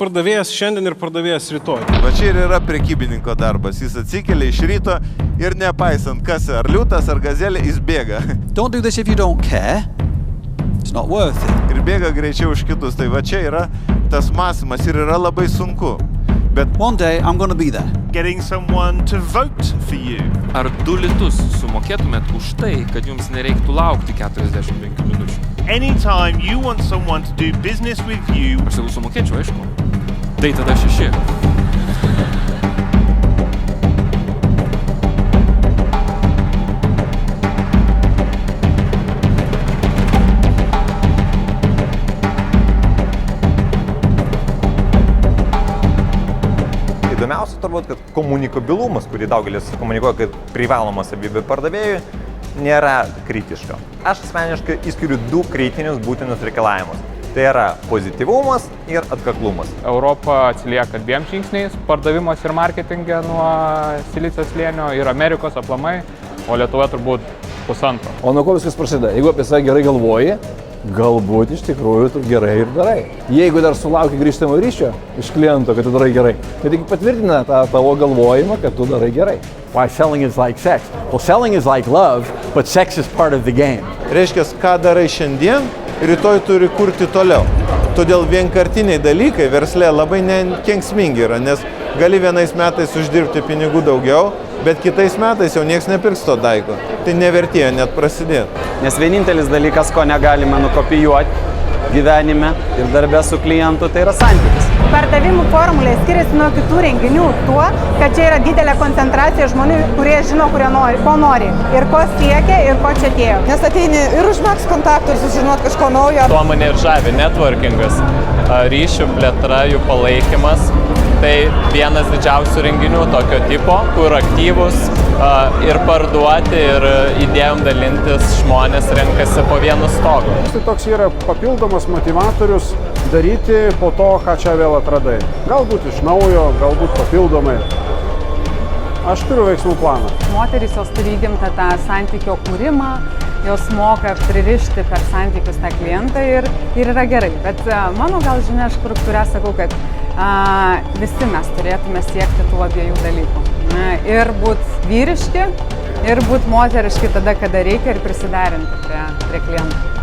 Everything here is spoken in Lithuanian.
pardavėjas šiandien ir pardavėjas rytoj. Va čia ir yra prekybininko darbas. Jis atsikelia iš ryto ir nepaisant kas, ar liūtas, ar gazelė, jis bėga. Don't do this if you don't care. It's not worth it. Ir bėga greičiau už kitus. Tai va čia yra tas mąstymas ir yra labai sunku. Bet one day I'm going to be there. Getting someone to vote for you. Ar 2 litus sumokėtumėt už tai, kad jums nereiktų laukti 45 minučių? Anytime you want someone to do business with you. Aš jau sumokėčiau, aišku. Tai tada 6. Įdomiausia turbūt, kad komunikabilumas, kurį daugelis komunikuoja kaip privaloma savybė pardavėjui, nėra kritiška. Aš asmeniškai išskiriu 2 kritinius būtinus reikalavimus. Tai yra pozityvumas ir atkaklumas. Europa atsilieka 2 žingsniais pardavimas ir marketinge nuo Silicio slėnio ir Amerikos aplamai, o Lietuva turbūt 1,5. O nuo ko viskas prasideda? Jeigu apie save gerai galvoji, galbūt iš tikrųjų tu gerai ir darai. Jeigu dar sulauki grįžtamo ryšio iš kliento, kad tu darai gerai, tai tik patvirtina tą tavo galvojimą, kad tu darai gerai. Why selling is like sex? Well, selling is like love, but sex is part of the game. reiškia, ką darai šiandien, rytoj turi kurti toliau. Todėl vienkartiniai dalykai versle labai nekenksmingi yra, nes gali vienais metais uždirbti pinigų daugiau, bet kitais metais jau nieks nepirks to daiko. Tai nevertėjo net prasidėti. Nes vienintelis dalykas, ko negalime nukopijuoti gyvenime ir darbe su klientu, tai yra santykis. Pardavimų formulė skiriasi nuo kitų renginių tuo, kad čia yra didelė koncentracija žmonių, kurie žino, ko nori ir ko siekia ir ko čia atėjo. Nes ateini ir užmėgs kontaktų ir sužinot kažko naujo. Tuo mane ir žavi networkingas, ryšių plėtra, jų palaikymas. Tai vienas didžiausių renginių tokio tipo, kur aktyvus ir parduoti, ir idėjom dalintis žmonės renkasi po vienu stogu. Tai toks yra papildomas motivatorius daryti po to, ką čia vėl atradai. Galbūt iš naujo, galbūt papildomai. Aš turiu veiksmų planą. Moterys jos turi įgimtą tą santykio kūrimą, jos moka pririšti per santykius tą klientą ir yra gerai. Bet mano gal žinia, aš kurią sakau, kad visi mes turėtume siekti tų abiejų dalykų. Ir būt vyriški, ir būt moteriški tada, kada reikia, ir prisiderinti prie klientų.